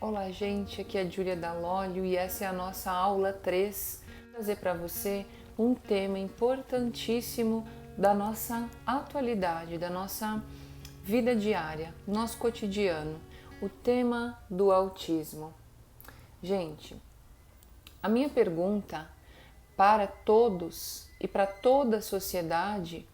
Olá, gente, aqui é a Júlia Dalólio e essa é a nossa aula 3. Vou trazer para você um tema importantíssimo da nossa atualidade, da nossa vida diária, nosso cotidiano, o tema do autismo. Gente, a minha pergunta para todos e para toda a sociedade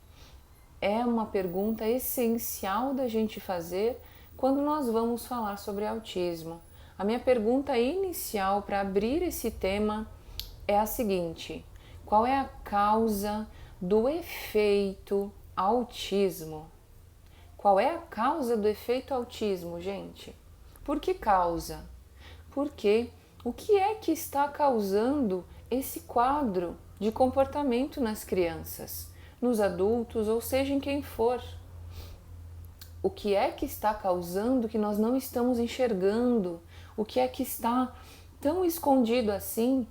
é uma pergunta essencial da gente fazer quando nós vamos falar sobre autismo. A minha pergunta inicial para abrir esse tema é a seguinte: qual é a causa do efeito autismo? Qual é a causa do efeito autismo, gente? Por que causa? Porque o que é que está causando esse quadro de comportamento nas crianças, nos adultos, ou seja, em quem for? O que é que está causando que nós não estamos enxergando? O que é que está tão escondido assim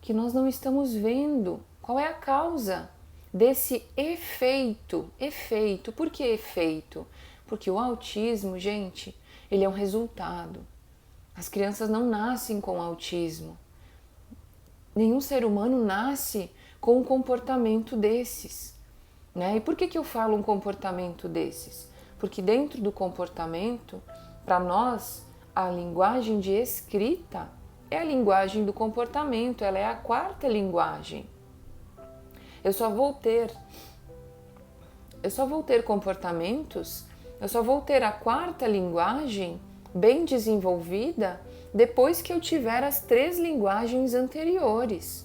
que nós não estamos vendo? Qual é a causa desse efeito? Efeito. Por que efeito? Porque o autismo, gente, ele é um resultado. As crianças não nascem com autismo. Nenhum ser humano nasce com um comportamento desses, né? E por que eu falo um comportamento desses? Porque dentro do comportamento, para nós, a linguagem de escrita é a linguagem do comportamento, ela é a quarta linguagem. Eu só vou ter comportamentos, eu só vou ter a quarta linguagem bem desenvolvida depois que eu tiver as três linguagens anteriores.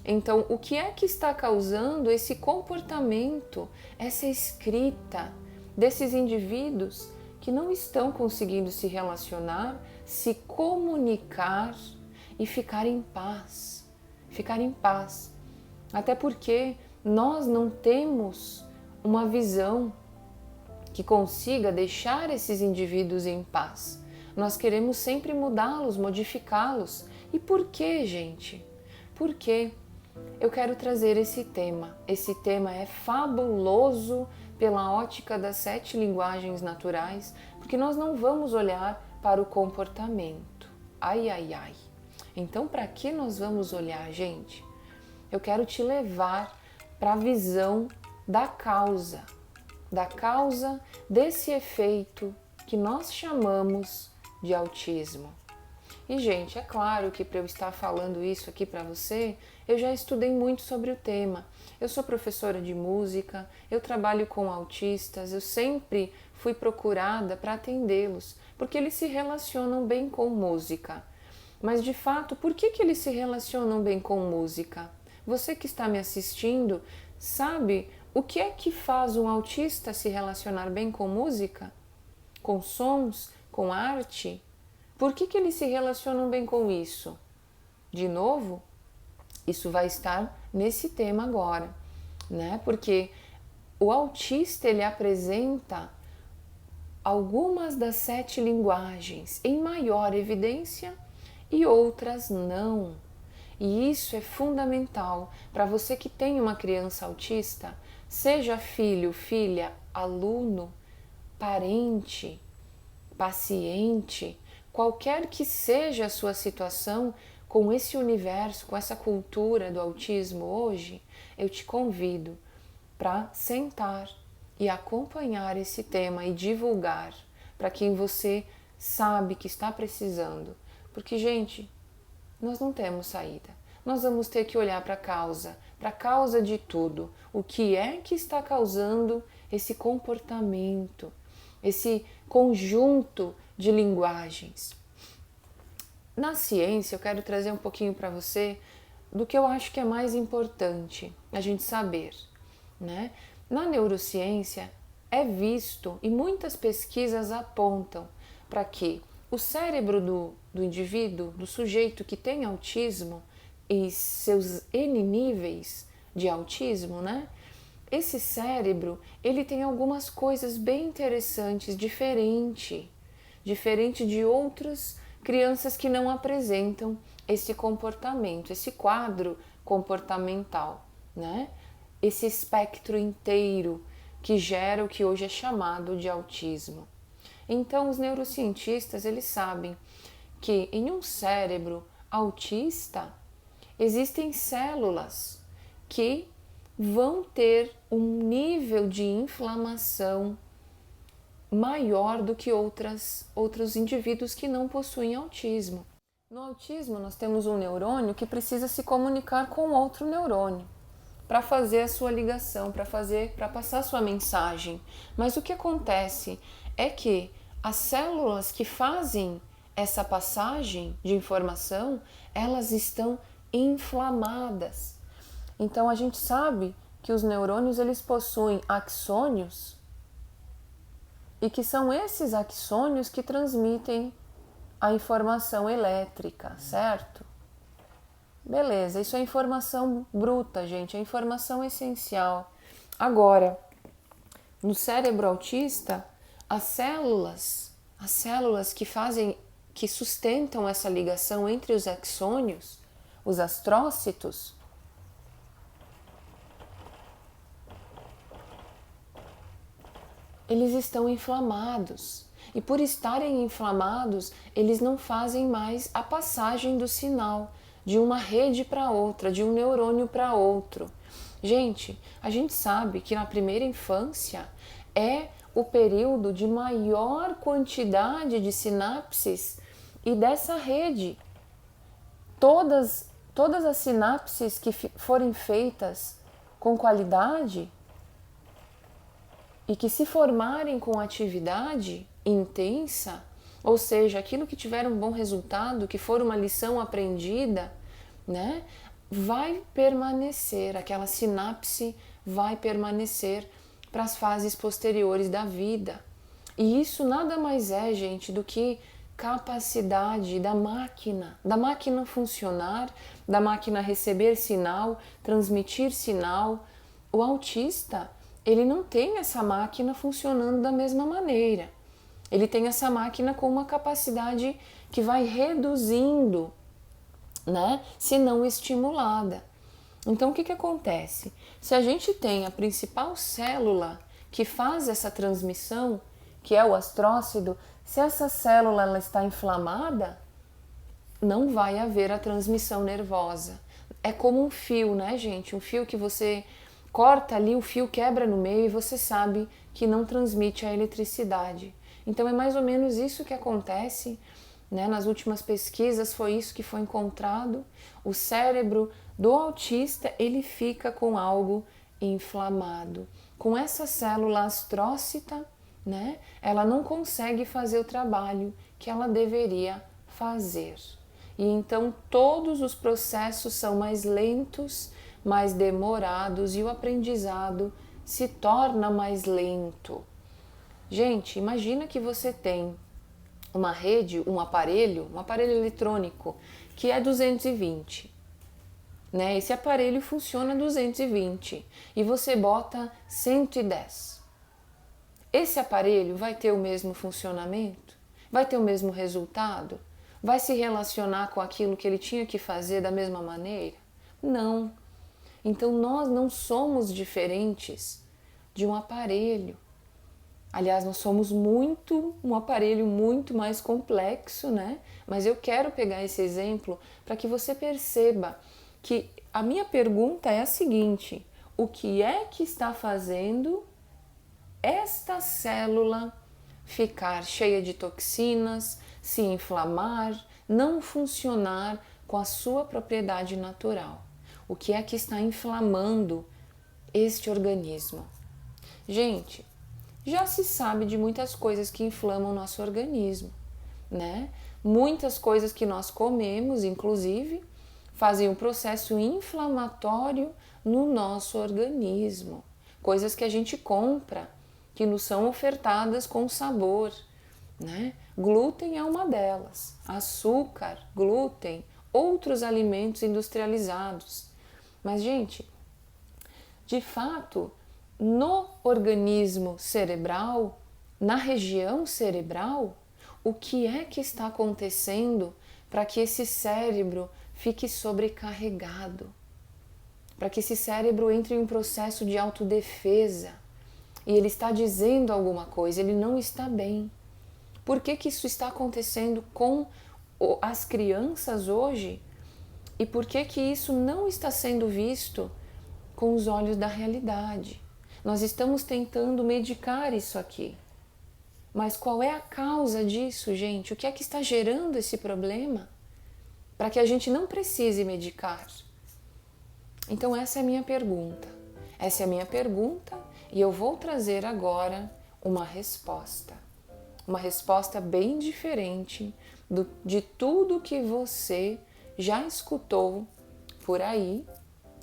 Então, o que é que está causando esse comportamento, essa escrita desses indivíduos que não estão conseguindo se relacionar, se comunicar e ficar em paz? Ficar em paz. Até porque nós não temos uma visão que consiga deixar esses indivíduos em paz. Nós queremos sempre mudá-los, modificá-los. E por quê, gente? Por quê? Eu quero trazer esse tema. Esse tema é fabuloso pela ótica das 7 linguagens naturais, porque nós não vamos olhar para o comportamento. Ai, ai, ai. Então, para que nós vamos olhar, gente? Eu quero te levar para a visão da causa desse efeito que nós chamamos de autismo. E, gente, é claro que para eu estar falando isso aqui para você, eu já estudei muito sobre o tema. Eu sou professora de música, eu trabalho com autistas, eu sempre fui procurada para atendê-los, porque eles se relacionam bem com música. Mas, de fato, por que eles se relacionam bem com música? Você que está me assistindo, sabe o que é que faz um autista se relacionar bem com música? Com sons? Com arte? Por que eles se relacionam bem com isso? De novo, isso vai estar nesse tema agora, né? Porque o autista, ele apresenta algumas das 7 linguagens em maior evidência e outras não. E isso é fundamental para você que tem uma criança autista, seja filho, filha, aluno, parente, paciente, qualquer que seja a sua situação com esse universo, com essa cultura do autismo hoje, eu te convido para sentar e acompanhar esse tema e divulgar para quem você sabe que está precisando. Porque, gente, nós não temos saída. Nós vamos ter que olhar para a causa de tudo. O que é que está causando esse comportamento, esse conjunto de linguagens? Na ciência, eu quero trazer um pouquinho para você do que eu acho que é mais importante a gente saber, né? Na neurociência é visto, e muitas pesquisas apontam para que o cérebro do indivíduo, do sujeito que tem autismo e seus N níveis de autismo, né? Esse cérebro, ele tem algumas coisas bem interessantes, diferente de outras crianças que não apresentam esse comportamento, esse quadro comportamental, né? Esse espectro inteiro que gera o que hoje é chamado de autismo. Então, os neurocientistas, eles sabem que em um cérebro autista existem células que vão ter um nível de inflamação maior do que outros indivíduos que não possuem autismo. No autismo, nós temos um neurônio que precisa se comunicar com outro neurônio para fazer a sua ligação, para passar a sua mensagem. Mas o que acontece é que as células que fazem essa passagem de informação, elas estão inflamadas. Então a gente sabe que os neurônios eles possuem axônios e que são esses axônios que transmitem a informação elétrica, certo? Beleza, isso é informação bruta, gente, é informação essencial. Agora, no cérebro autista, as células que sustentam essa ligação entre os axônios, os astrócitos, eles estão inflamados. E por estarem inflamados, eles não fazem mais a passagem do sinal de uma rede para outra, de um neurônio para outro. Gente, a gente sabe que na primeira infância é o período de maior quantidade de sinapses e dessa rede. Todas as sinapses que forem feitas com qualidade e que se formarem com atividade intensa, ou seja, aquilo que tiver um bom resultado, que for uma lição aprendida, né, vai permanecer, aquela sinapse vai permanecer para as fases posteriores da vida. E isso nada mais é, gente, do que capacidade da máquina funcionar, da máquina receber sinal, transmitir sinal. O autista, ele não tem essa máquina funcionando da mesma maneira. Ele tem essa máquina com uma capacidade que vai reduzindo, né, se não estimulada. Então, o que acontece? Se a gente tem a principal célula que faz essa transmissão, que é o astrócito, se essa célula ela está inflamada, não vai haver a transmissão nervosa. É como um fio, né, gente? Um fio que você corta ali, o fio quebra no meio e você sabe que não transmite a eletricidade. Então é mais ou menos isso que acontece, né? Nas últimas pesquisas foi isso que foi encontrado. O cérebro do autista, ele fica com algo inflamado. Com essa célula astrócita, né? Ela não consegue fazer o trabalho que ela deveria fazer. E então todos os processos são mais lentos, mais demorados e o aprendizado se torna mais lento. Gente, imagina que você tem uma rede, um aparelho eletrônico que é 220, né? Esse aparelho funciona 220 e você bota 110. Esse aparelho vai ter o mesmo funcionamento? Vai ter o mesmo resultado? Vai se relacionar com aquilo que ele tinha que fazer da mesma maneira? Não. Então nós não somos diferentes de um aparelho. Aliás, nós somos um aparelho muito mais complexo, né? Mas eu quero pegar esse exemplo para que você perceba que a minha pergunta é a seguinte: o que é que está fazendo esta célula ficar cheia de toxinas, se inflamar, não funcionar com a sua propriedade natural? O que é que está inflamando este organismo? Gente, já se sabe de muitas coisas que inflamam o nosso organismo, né? Muitas coisas que nós comemos, inclusive, fazem um processo inflamatório no nosso organismo. Coisas que a gente compra, que nos são ofertadas com sabor, né? Glúten é uma delas. Açúcar, glúten, outros alimentos industrializados. Mas, gente, de fato, no organismo cerebral, na região cerebral, o que é que está acontecendo para que esse cérebro fique sobrecarregado? Para que esse cérebro entre em um processo de autodefesa e ele está dizendo alguma coisa, ele não está bem. Por que isso está acontecendo com as crianças hoje e por que que isso não está sendo visto com os olhos da realidade. Nós estamos tentando medicar isso aqui. Mas qual é a causa disso, gente? O que é que está gerando esse problema? Para que a gente não precise medicar. Então essa é a minha pergunta. Essa é a minha pergunta e eu vou trazer agora uma resposta. Uma resposta bem diferente de tudo que você já escutou por aí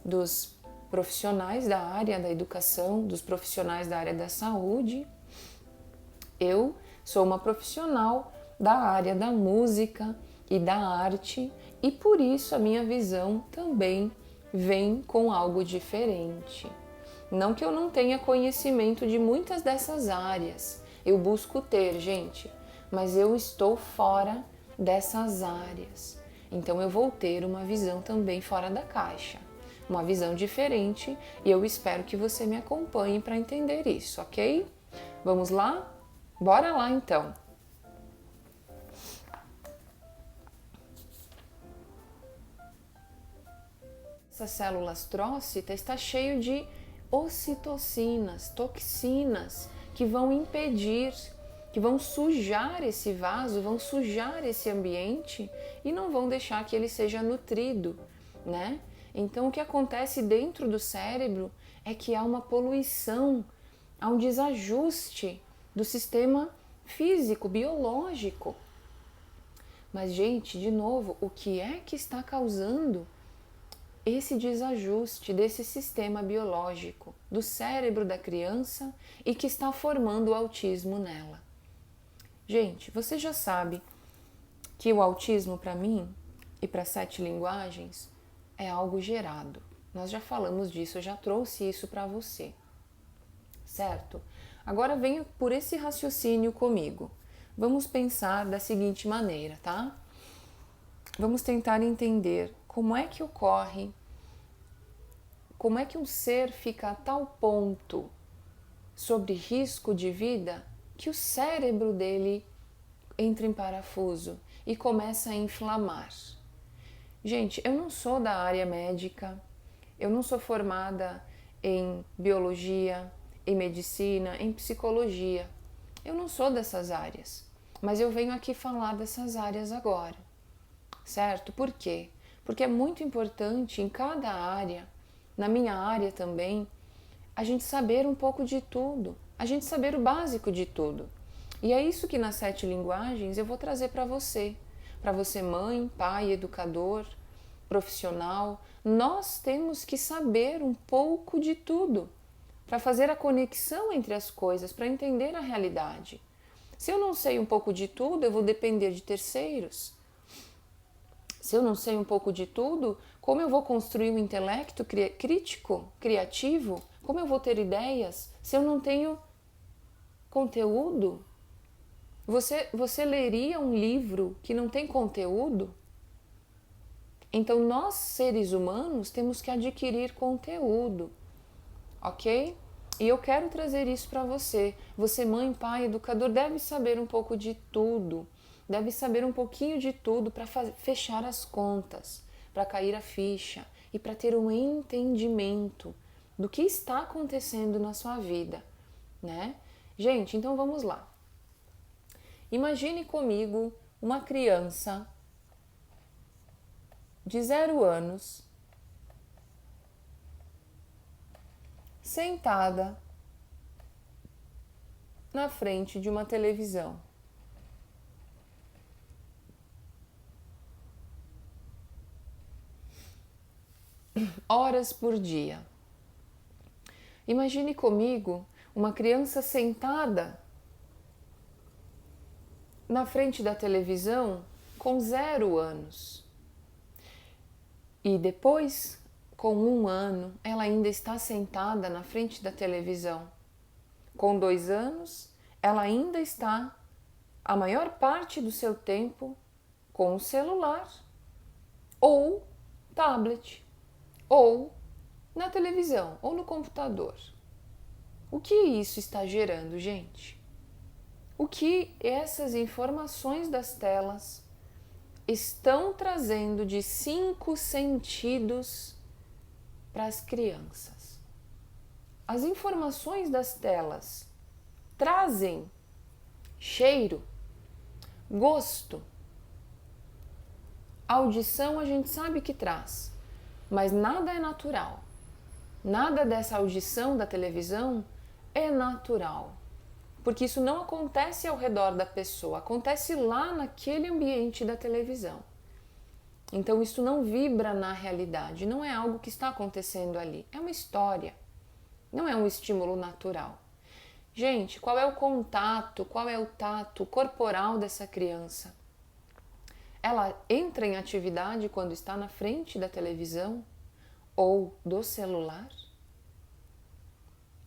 dos profissionais da área da educação, dos profissionais da área da saúde. Eu sou uma profissional da área da música e da arte e por isso a minha visão também vem com algo diferente. Não que eu não tenha conhecimento de muitas dessas áreas, eu busco ter, gente, mas eu estou fora dessas áreas. Então eu vou ter uma visão também fora da caixa, uma visão diferente e eu espero que você me acompanhe para entender isso, ok? Vamos lá? Bora lá então! Essas células trócitas está cheio de ocitocinas, toxinas que vão impedir, que vão sujar esse vaso, vão sujar esse ambiente e não vão deixar que ele seja nutrido, né? Então o que acontece dentro do cérebro é que há uma poluição, há um desajuste do sistema físico, biológico. Mas, gente, de novo, o que é que está causando esse desajuste desse sistema biológico do cérebro da criança e que está formando o autismo nela? Gente, você já sabe que o autismo para mim e para 7 linguagens é algo gerado. Nós já falamos disso, eu já trouxe isso para você, certo? Agora venha por esse raciocínio comigo. Vamos pensar da seguinte maneira, tá? Vamos tentar entender como é que ocorre, como é que um ser fica a tal ponto sobre risco de vida que o cérebro dele entra em parafuso e começa a inflamar. Gente, eu não sou da área médica, eu não sou formada em biologia, em medicina, em psicologia. Eu não sou dessas áreas, mas eu venho aqui falar dessas áreas agora, certo? Por quê? Porque é muito importante em cada área, na minha área também, a gente saber um pouco de tudo, a gente saber o básico de tudo. E é isso que nas 7 linguagens eu vou trazer para você mãe, pai, educador, profissional. Nós temos que saber um pouco de tudo para fazer a conexão entre as coisas, para entender a realidade. Se eu não sei um pouco de tudo, eu vou depender de terceiros. Se eu não sei um pouco de tudo, como eu vou construir um intelecto crítico, criativo? Como eu vou ter ideias se eu não tenho conteúdo? Você leria um livro que não tem conteúdo? Então nós, seres humanos, temos que adquirir conteúdo, ok? E eu quero trazer isso para você. Você, mãe, pai, educador, deve saber um pouco de tudo. Deve saber um pouquinho de tudo para fechar as contas, para cair a ficha e para ter um entendimento do que está acontecendo na sua vida, né? Gente, então vamos lá. Imagine comigo uma criança de 0 anos sentada na frente de uma televisão. Horas por dia. Imagine comigo uma criança sentada na frente da televisão com 0 anos. E depois, com 1 ano, ela ainda está sentada na frente da televisão. Com 2 anos, ela ainda está, a maior parte do seu tempo, com o celular, ou tablet, ou na televisão, ou no computador. O que isso está gerando, gente? O que essas informações das telas, estão trazendo de 5 sentidos para as crianças. As informações das telas trazem cheiro, gosto, audição a gente sabe que traz, mas nada é natural. Nada dessa audição da televisão é natural, porque isso não acontece ao redor da pessoa, acontece lá naquele ambiente da televisão. Então isso não vibra na realidade, não é algo que está acontecendo ali, é uma história, não é um estímulo natural. Gente, qual é o contato, qual é o tato corporal dessa criança? Ela entra em atividade quando está na frente da televisão ou do celular?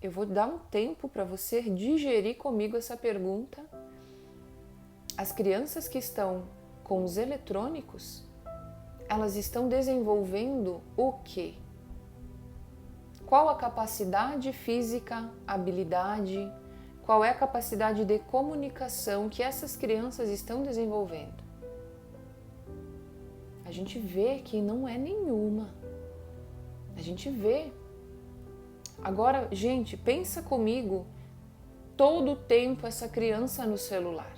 Eu vou dar um tempo para você digerir comigo essa pergunta. As crianças que estão com os eletrônicos, elas estão desenvolvendo o quê? Qual a capacidade física, habilidade, qual é a capacidade de comunicação que essas crianças estão desenvolvendo? A gente vê que não é nenhuma. A gente vê. Agora, gente, pensa comigo, todo o tempo essa criança no celular.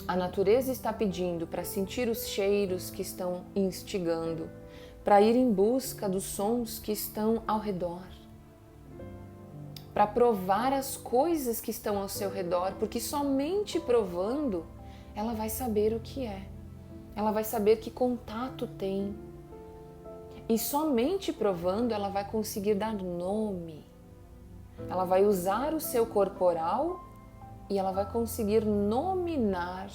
A natureza está pedindo para sentir os cheiros que estão instigando, para ir em busca dos sons que estão ao redor, para provar as coisas que estão ao seu redor, porque somente provando ela vai saber o que é, ela vai saber que contato tem. E somente provando ela vai conseguir dar nome. Ela vai usar o seu corporal e ela vai conseguir nominar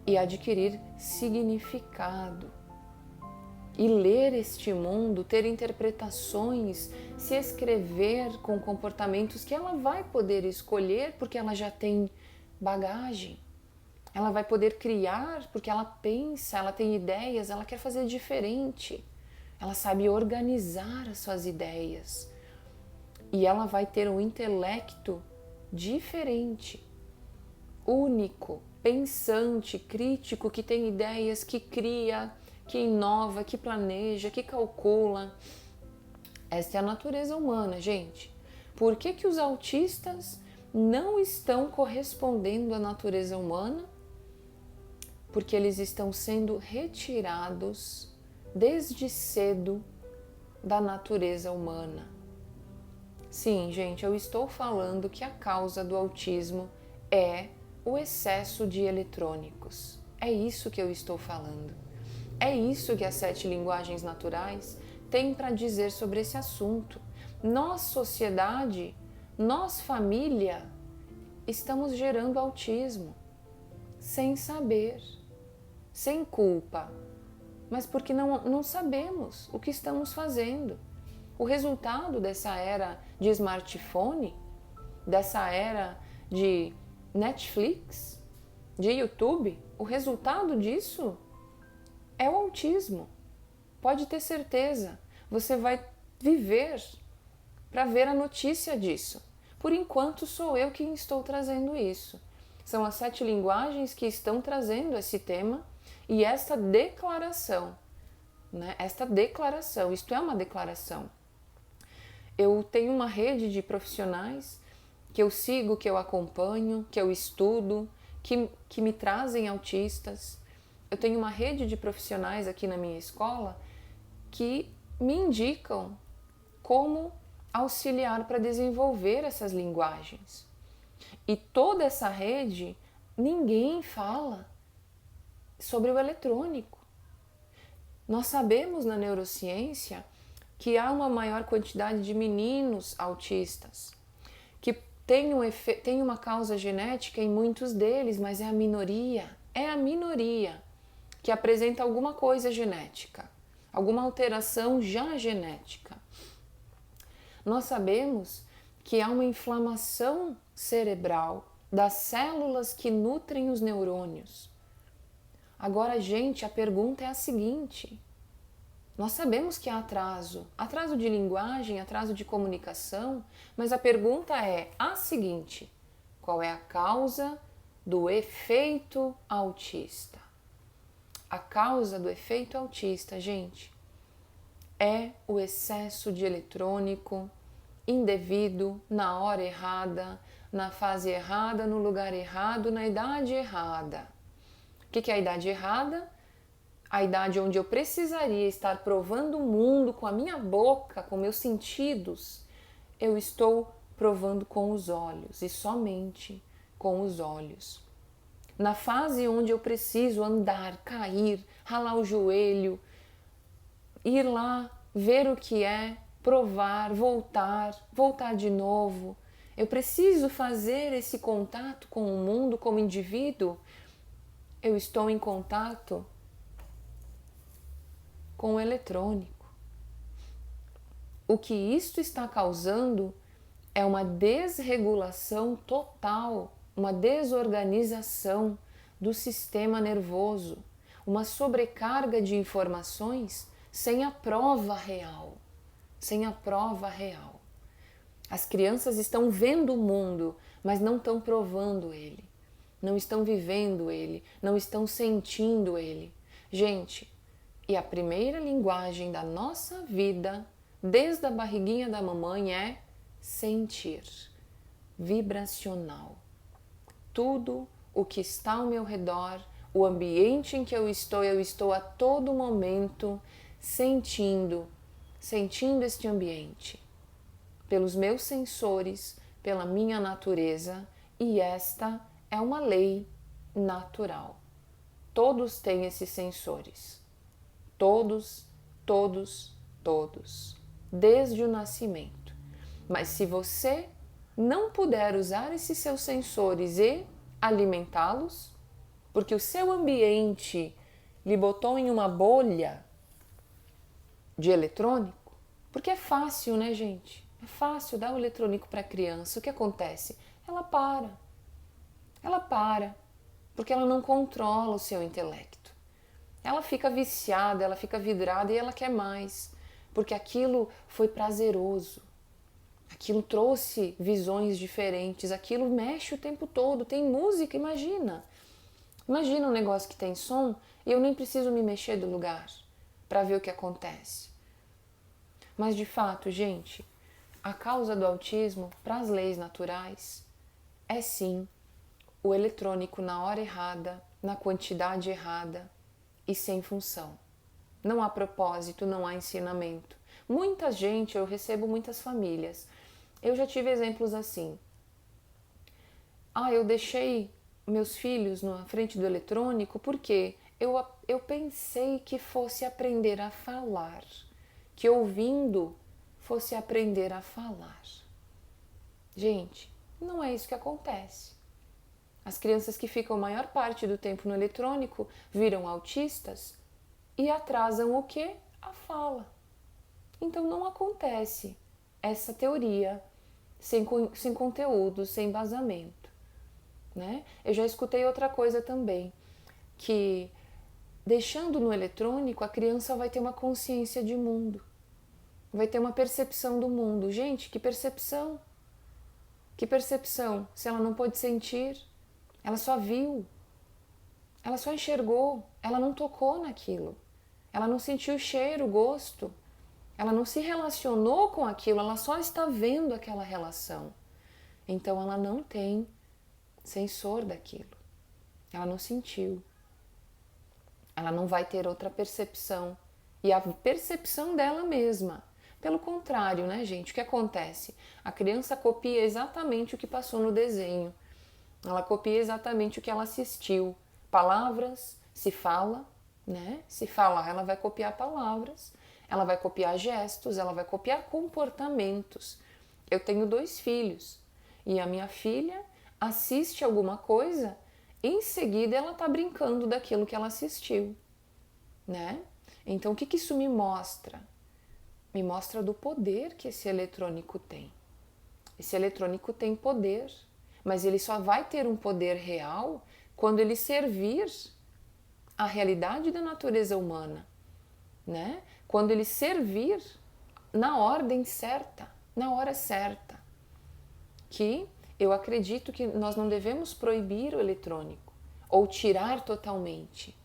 e adquirir significado. E ler este mundo, ter interpretações, se escrever com comportamentos que ela vai poder escolher porque ela já tem bagagem. Ela vai poder criar porque ela pensa, ela tem ideias, ela quer fazer diferente. Ela sabe organizar as suas ideias e ela vai ter um intelecto diferente, único, pensante, crítico, que tem ideias, que cria, que inova, que planeja, que calcula. Esta é a natureza humana, gente. Por que que os autistas não estão correspondendo à natureza humana? Porque eles estão sendo retirados desde cedo da natureza humana. Sim, gente, eu estou falando que a causa do autismo é o excesso de eletrônicos. É isso que eu estou falando. É isso que as 7 linguagens naturais têm para dizer sobre esse assunto. Nós, sociedade, nós, família, estamos gerando autismo sem saber, sem culpa, mas porque não sabemos o que estamos fazendo. O resultado dessa era de smartphone, dessa era de Netflix, de YouTube, o resultado disso é o autismo. Pode ter certeza, você vai viver para ver a notícia disso. Por enquanto sou eu quem estou trazendo isso. São as 7 linguagens que estão trazendo esse tema e esta declaração, né? Esta declaração, isto é uma declaração. Eu tenho uma rede de profissionais que eu sigo, que eu acompanho, que eu estudo, que me trazem autistas. Eu tenho uma rede de profissionais aqui na minha escola que me indicam como auxiliar para desenvolver essas linguagens. E toda essa rede, ninguém fala sobre o eletrônico. Nós sabemos na neurociência que há uma maior quantidade de meninos autistas, que tem uma causa genética em muitos deles, mas é a minoria que apresenta alguma coisa genética, alguma alteração já genética. Nós sabemos que há uma inflamação cerebral das células que nutrem os neurônios. Agora, gente, a pergunta é a seguinte: nós sabemos que há atraso de linguagem, atraso de comunicação, mas a pergunta é a seguinte: qual é a causa do efeito autista? A causa do efeito autista, gente, é o excesso de eletrônico indevido, na hora errada, na fase errada, no lugar errado, na idade errada. O que é a idade errada? A idade onde eu precisaria estar provando o mundo com a minha boca, com meus sentidos. Eu estou provando com os olhos e somente com os olhos. Na fase onde eu preciso andar, cair, ralar o joelho, ir lá, ver o que é, provar, voltar de novo. Eu preciso fazer esse contato com o mundo como indivíduo. Eu estou em contato com o eletrônico. O que isto está causando é uma desregulação total, uma desorganização do sistema nervoso, uma sobrecarga de informações sem a prova real, sem a prova real. As crianças estão vendo o mundo, mas não estão provando ele, não estão vivendo ele, não estão sentindo ele. Gente, e a primeira linguagem da nossa vida, desde a barriguinha da mamãe, é sentir, vibracional. Tudo o que está ao meu redor, o ambiente em que eu estou a todo momento sentindo este ambiente, pelos meus sensores, pela minha natureza, e esta é uma lei natural. Todos têm esses sensores. Todos, desde o nascimento. Mas se você não puder usar esses seus sensores e alimentá-los, porque o seu ambiente lhe botou em uma bolha de eletrônico, porque é fácil, né, gente? É fácil dar o eletrônico para a criança. O que acontece? Ela para, porque ela não controla o seu intelecto. Ela fica viciada, ela fica vidrada e ela quer mais, porque aquilo foi prazeroso, aquilo trouxe visões diferentes, aquilo mexe o tempo todo, tem música, imagina um negócio que tem som e eu nem preciso me mexer do lugar para ver o que acontece. Mas de fato, gente, a causa do autismo, para as leis naturais, é sim o eletrônico na hora errada, na quantidade errada e sem função. Não há propósito, não há ensinamento. Muita gente, eu recebo muitas famílias. Eu já tive exemplos assim. Eu deixei meus filhos na frente do eletrônico porque eu pensei que fosse aprender a falar, que ouvindo fosse aprender a falar. Gente, não é isso que acontece. As crianças que ficam a maior parte do tempo no eletrônico viram autistas e atrasam o quê? A fala. Então não acontece essa teoria sem conteúdo, sem embasamento, né? Eu já escutei outra coisa também, que deixando no eletrônico a criança vai ter uma consciência de mundo, vai ter uma percepção do mundo. Gente, que percepção? Que percepção? Se ela não pôde sentir, ela só viu, ela só enxergou, ela não tocou naquilo, ela não sentiu o cheiro, o gosto, ela não se relacionou com aquilo, ela só está vendo aquela relação. Então ela não tem sensor daquilo, ela não sentiu, ela não vai ter outra percepção, e a percepção dela mesma. Pelo contrário, né, gente, o que acontece? A criança copia exatamente o que passou no desenho, ela copia exatamente o que ela assistiu. Palavras, se fala, né? Se falar, ela vai copiar palavras, ela vai copiar gestos, ela vai copiar comportamentos. Eu tenho 2 filhos e a minha filha assiste alguma coisa, em seguida ela está brincando daquilo que ela assistiu, né? Então o que isso me mostra? Me mostra do poder que esse eletrônico tem. Esse eletrônico tem poder, mas ele só vai ter um poder real quando ele servir a realidade da natureza humana, né? Quando ele servir na ordem certa, na hora certa. Que eu acredito que nós não devemos proibir o eletrônico ou tirar totalmente,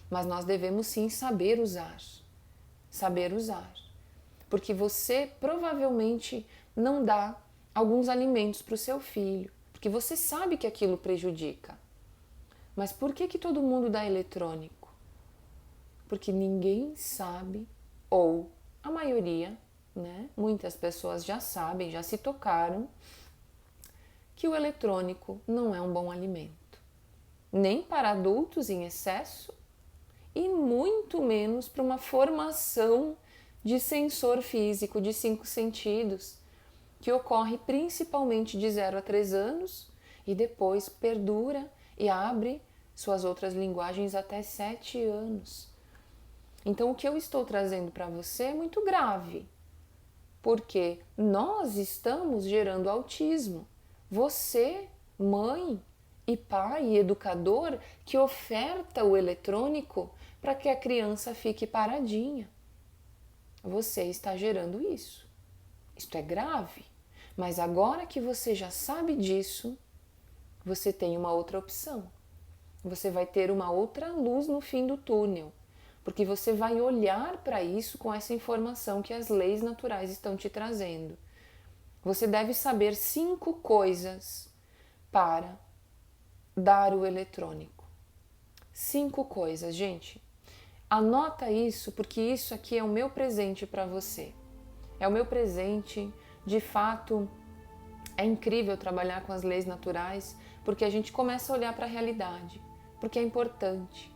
mas nós devemos sim saber usar. Saber usar. Porque você provavelmente não dá alguns alimentos para o seu filho, porque você sabe que aquilo prejudica. Mas por que todo mundo dá eletrônico? Porque ninguém sabe, ou a maioria, né? Muitas pessoas já sabem, já se tocaram, que o eletrônico não é um bom alimento. Nem para adultos em excesso e muito menos para uma formação de sensor físico de 5 sentidos, que ocorre principalmente de 0 a 3 anos e depois perdura e abre suas outras linguagens até 7 anos. Então, o que eu estou trazendo para você é muito grave, porque nós estamos gerando autismo. Você, mãe e pai e educador, que oferta o eletrônico para que a criança fique paradinha. Você está gerando isso. Isto é grave. Mas agora que você já sabe disso, você tem uma outra opção. Você vai ter uma outra luz no fim do túnel, porque você vai olhar para isso com essa informação que as leis naturais estão te trazendo. Você deve saber 5 coisas para dar o eletrônico. 5 coisas, gente. Anota isso, porque isso aqui é o meu presente para você. É o meu presente, de fato, é incrível trabalhar com as leis naturais, porque a gente começa a olhar para a realidade, porque é importante.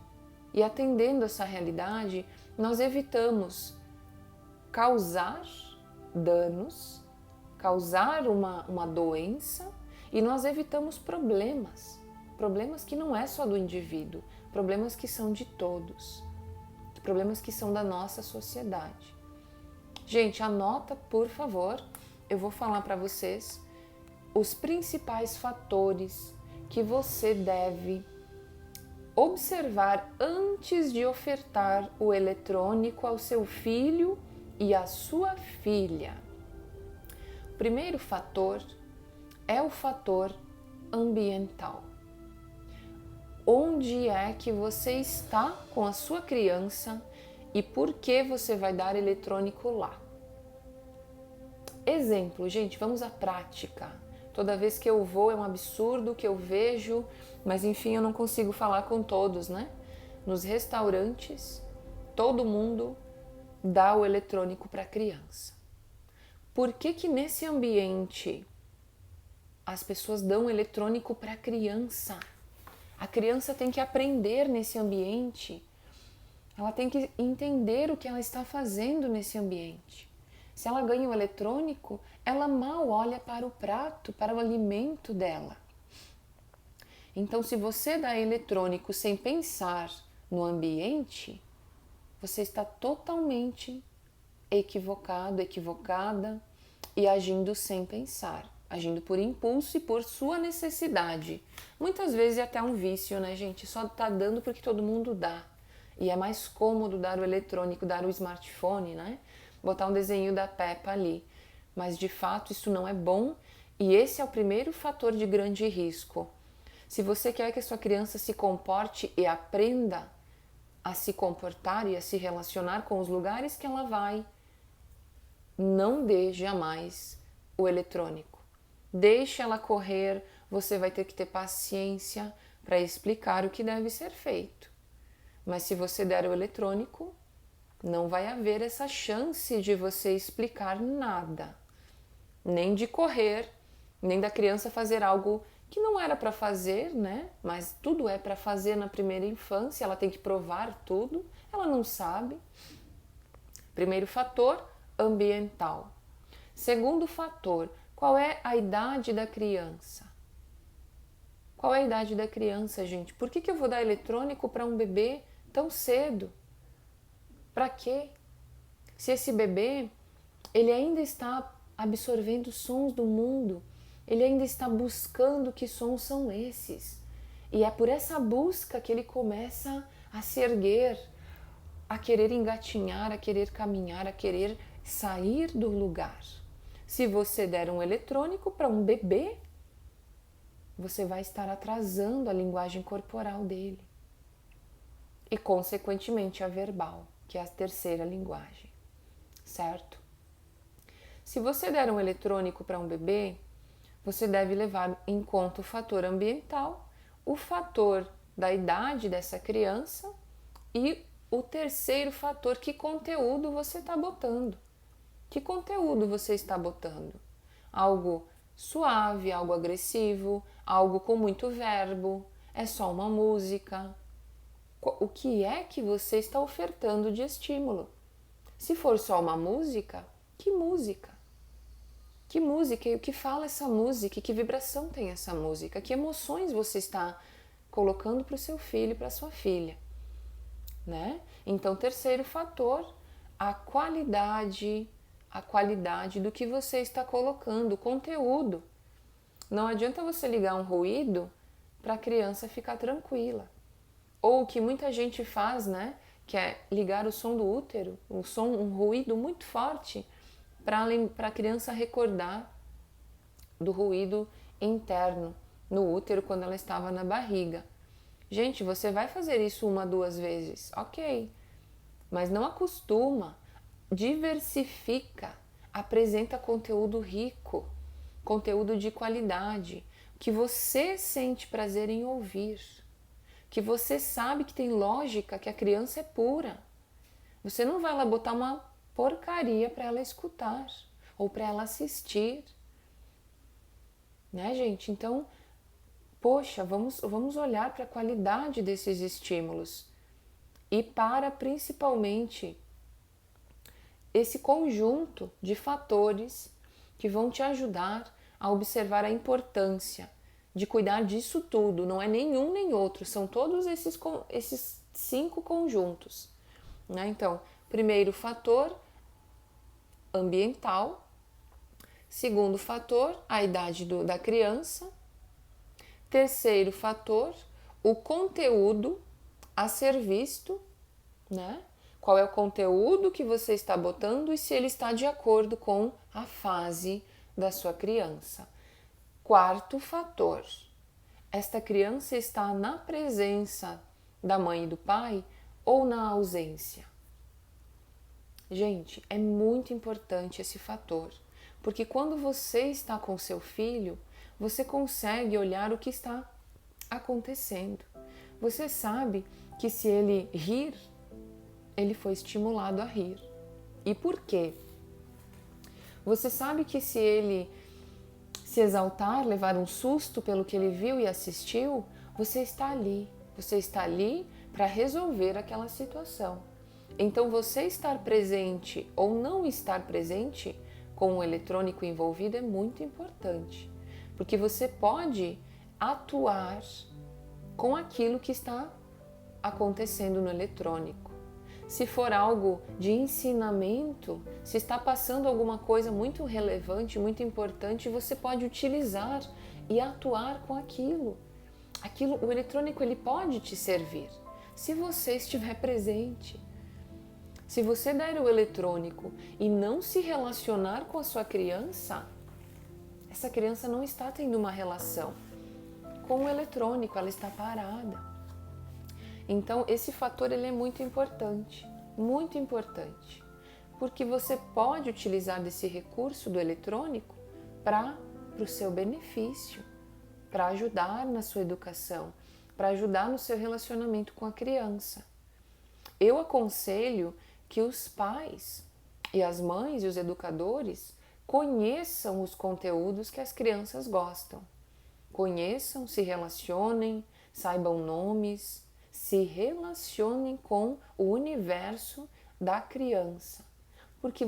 E atendendo essa realidade, nós evitamos causar danos, causar uma doença, e nós evitamos problemas. Problemas que não é só do indivíduo, problemas que são de todos, problemas que são da nossa sociedade. Gente, anota, por favor, eu vou falar para vocês os principais fatores que você deve observar antes de ofertar o eletrônico ao seu filho e à sua filha. O primeiro fator é o fator ambiental. Onde é que você está com a sua criança e por que você vai dar eletrônico lá? Exemplo, gente, vamos à prática. Toda vez que eu vou é um absurdo que eu vejo, mas enfim, eu não consigo falar com todos, né? Nos restaurantes, todo mundo dá o eletrônico para a criança. Por que nesse ambiente as pessoas dão eletrônico para a criança? A criança tem que aprender nesse ambiente. Ela tem que entender o que ela está fazendo nesse ambiente. Se ela ganha o eletrônico, ela mal olha para o prato, para o alimento dela. Então, se você dá eletrônico sem pensar no ambiente, você está totalmente equivocado, equivocada e agindo sem pensar, agindo por impulso e por sua necessidade. Muitas vezes é até um vício, né, gente? Só está dando porque todo mundo dá. E é mais cômodo dar o eletrônico, dar o smartphone, né? Botar um desenho da Peppa ali. Mas de fato isso não é bom e esse é o primeiro fator de grande risco. Se você quer que a sua criança se comporte e aprenda a se comportar e a se relacionar com os lugares que ela vai, não dê jamais o eletrônico. Deixe ela correr, você vai ter que ter paciência para explicar o que deve ser feito. Mas se você der o eletrônico, não vai haver essa chance de você explicar nada, nem de correr, nem da criança fazer algo que não era para fazer, né? Mas tudo é para fazer na primeira infância, ela tem que provar tudo, ela não sabe. Primeiro fator, ambiental. Segundo fator, qual é a idade da criança? Qual é a idade da criança, gente? Por que eu vou dar eletrônico para um bebê tão cedo? Para quê? Se esse bebê, ele ainda está absorvendo sons do mundo, ele ainda está buscando que sons são esses. E é por essa busca que ele começa a se erguer, a querer engatinhar, a querer caminhar, a querer sair do lugar. Se você der um eletrônico para um bebê, você vai estar atrasando a linguagem corporal dele. e, consequentemente, a verbal, que é a terceira linguagem, certo? Se você der um eletrônico para um bebê, você deve levar em conta o fator ambiental, o fator da idade dessa criança e o terceiro fator, que conteúdo você está botando. Que conteúdo você está botando? Algo suave, algo agressivo, algo com muito verbo, é só uma música. O que é que você está ofertando de estímulo? Se for só uma música, que música? Que música e o que fala essa música? E que vibração tem essa música? Que emoções você está colocando para o seu filho e para a sua filha? Né? Então, terceiro fator, a qualidade do que você está colocando, o conteúdo. Não adianta você ligar um ruído para a criança ficar tranquila. Ou o que muita gente faz, né? Que é ligar o som do útero, um ruído muito forte, para a criança recordar do ruído interno no útero quando ela estava na barriga. Gente, você vai fazer isso 1, 2 vezes, ok, mas não acostuma, diversifica, apresenta conteúdo rico, conteúdo de qualidade, que você sente prazer em ouvir, que você sabe que tem lógica, que a criança é pura. Você não vai lá botar uma porcaria para ela escutar ou para ela assistir, né, gente? Então, poxa, vamos olhar para a qualidade desses estímulos e para principalmente esse conjunto de fatores que vão te ajudar a observar a importância de cuidar disso tudo. Não é nenhum nem outro, são todos esses 5 conjuntos, né? Então, primeiro fator, ambiental. Segundo fator, a idade da criança. Terceiro fator, o conteúdo a ser visto, né? Qual é o conteúdo que você está botando e se ele está de acordo com a fase da sua criança. Quarto fator, esta criança está na presença da mãe e do pai ou na ausência? Gente, é muito importante esse fator, porque quando você está com seu filho, você consegue olhar o que está acontecendo. Você sabe que se ele rir, ele foi estimulado a rir. E por quê? Você sabe que se ele se exaltar, levar um susto pelo que ele viu e assistiu, você está ali. Você está ali para resolver aquela situação. Então, você estar presente ou não estar presente com o eletrônico envolvido é muito importante, porque você pode atuar com aquilo que está acontecendo no eletrônico. Se for algo de ensinamento, se está passando alguma coisa muito relevante, muito importante, você pode utilizar e atuar com aquilo. O eletrônico ele pode te servir, se você estiver presente. Se você der o eletrônico e não se relacionar com a sua criança, essa criança não está tendo uma relação com o eletrônico, ela está parada. Então, esse fator ele é muito importante, porque você pode utilizar desse recurso do eletrônico para o seu benefício, para ajudar na sua educação, para ajudar no seu relacionamento com a criança. Eu aconselho que os pais e as mães e os educadores conheçam os conteúdos que as crianças gostam. Conheçam, se relacionem, saibam nomes, se relacionem com o universo da criança. Porque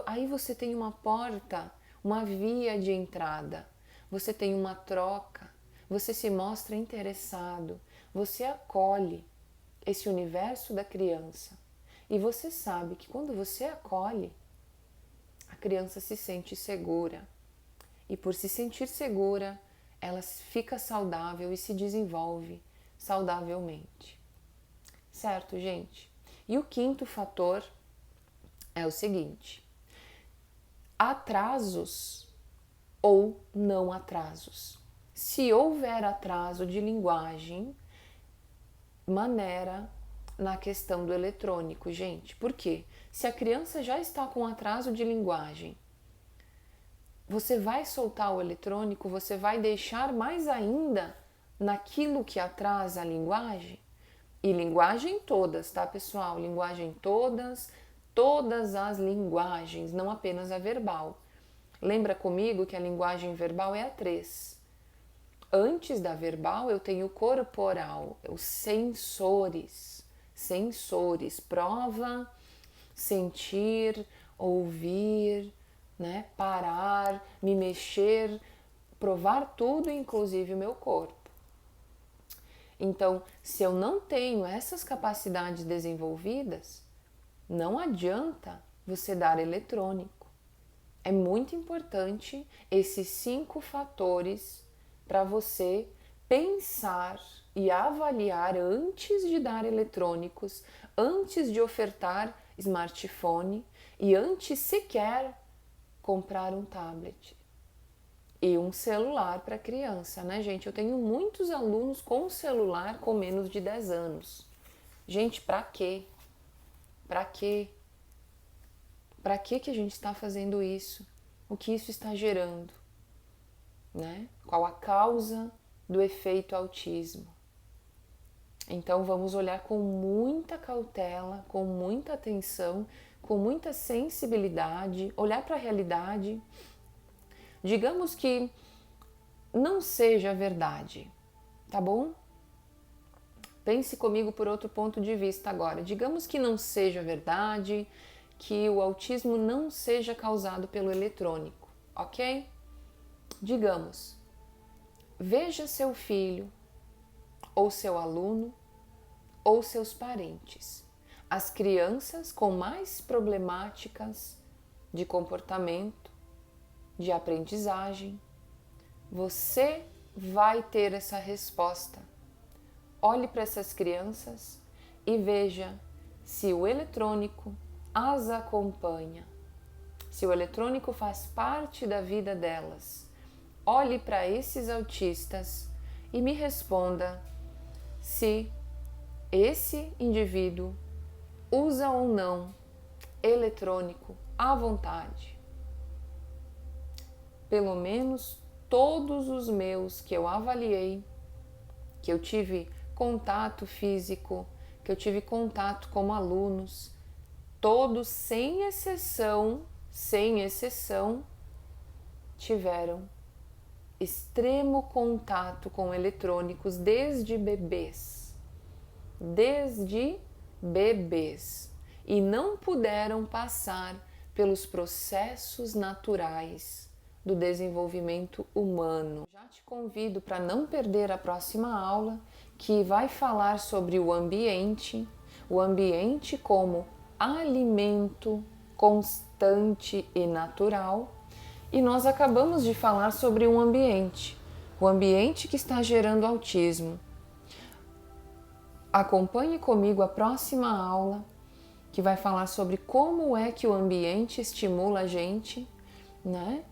aí você tem uma porta, uma via de entrada, você tem uma troca, você se mostra interessado, você acolhe esse universo da criança. E você sabe que quando você acolhe, a criança se sente segura. E por se sentir segura, ela fica saudável e se desenvolve saudavelmente. Certo, gente? E o quinto fator é o seguinte: atrasos ou não atrasos. Se houver atraso de linguagem, maneira, na questão do eletrônico, gente. Por quê? Se a criança já está com atraso de linguagem, você vai soltar o eletrônico, você vai deixar mais ainda naquilo que atrasa a linguagem? E linguagem todas, tá, pessoal? Linguagem todas as linguagens, não apenas a verbal. Lembra comigo que a linguagem verbal é a 3. Antes da verbal eu tenho o corporal, os sensores. Sensores, prova, sentir, ouvir, né? Parar, me mexer, provar tudo, inclusive o meu corpo. Então, se eu não tenho essas capacidades desenvolvidas, não adianta você dar eletrônico. É muito importante esses 5 fatores para você pensar e avaliar antes de dar eletrônicos, antes de ofertar smartphone e antes sequer comprar um tablet e um celular para criança, né, gente? Eu tenho muitos alunos com celular com menos de 10 anos. Gente, para quê? Para quê? Para que a gente está fazendo isso? O que isso está gerando? Né? Qual a causa do efeito autismo? Então vamos olhar com muita cautela, com muita atenção, com muita sensibilidade, olhar para a realidade. Digamos que não seja verdade, tá bom? Pense comigo por outro ponto de vista agora. Digamos que não seja verdade, que o autismo não seja causado pelo eletrônico, ok? Digamos, veja seu filho, ou seu aluno, ou seus parentes. As crianças com mais problemáticas de comportamento, de aprendizagem, você vai ter essa resposta. Olhe para essas crianças e veja se o eletrônico as acompanha, se o eletrônico faz parte da vida delas. Olhe para esses autistas e me responda se esse indivíduo usa ou não eletrônico à vontade. Pelo menos todos os meus que eu avaliei, que eu tive contato físico, que eu tive contato como alunos, todos sem exceção, tiveram extremo contato com eletrônicos desde bebês. E não puderam passar pelos processos naturais do desenvolvimento humano. Já te convido para não perder a próxima aula, que vai falar sobre o ambiente como alimento constante e natural. E nós acabamos de falar sobre o ambiente que está gerando autismo. Acompanhe comigo a próxima aula, que vai falar sobre como é que o ambiente estimula a gente, né?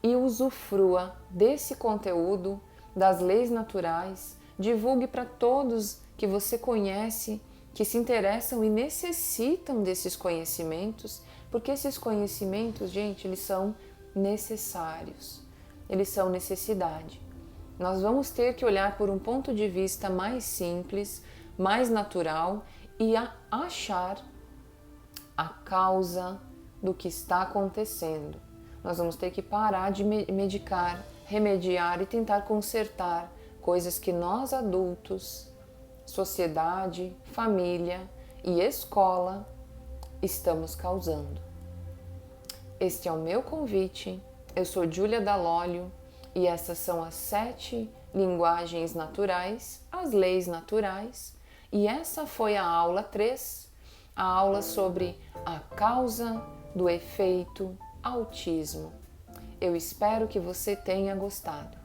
E usufrua desse conteúdo, das leis naturais. Divulgue para todos que você conhece, que se interessam e necessitam desses conhecimentos, porque esses conhecimentos, gente, eles são necessários, eles são necessidade. Nós vamos ter que olhar por um ponto de vista mais simples, mais natural e achar a causa do que está acontecendo. Nós vamos ter que parar de medicar, remediar e tentar consertar coisas que nós adultos, sociedade, família e escola estamos causando. Este é o meu convite. Eu sou Júlia Dalólio e essas são as 7 linguagens naturais, as leis naturais. E essa foi a aula 3, a aula sobre a causa do efeito autismo. Eu espero que você tenha gostado.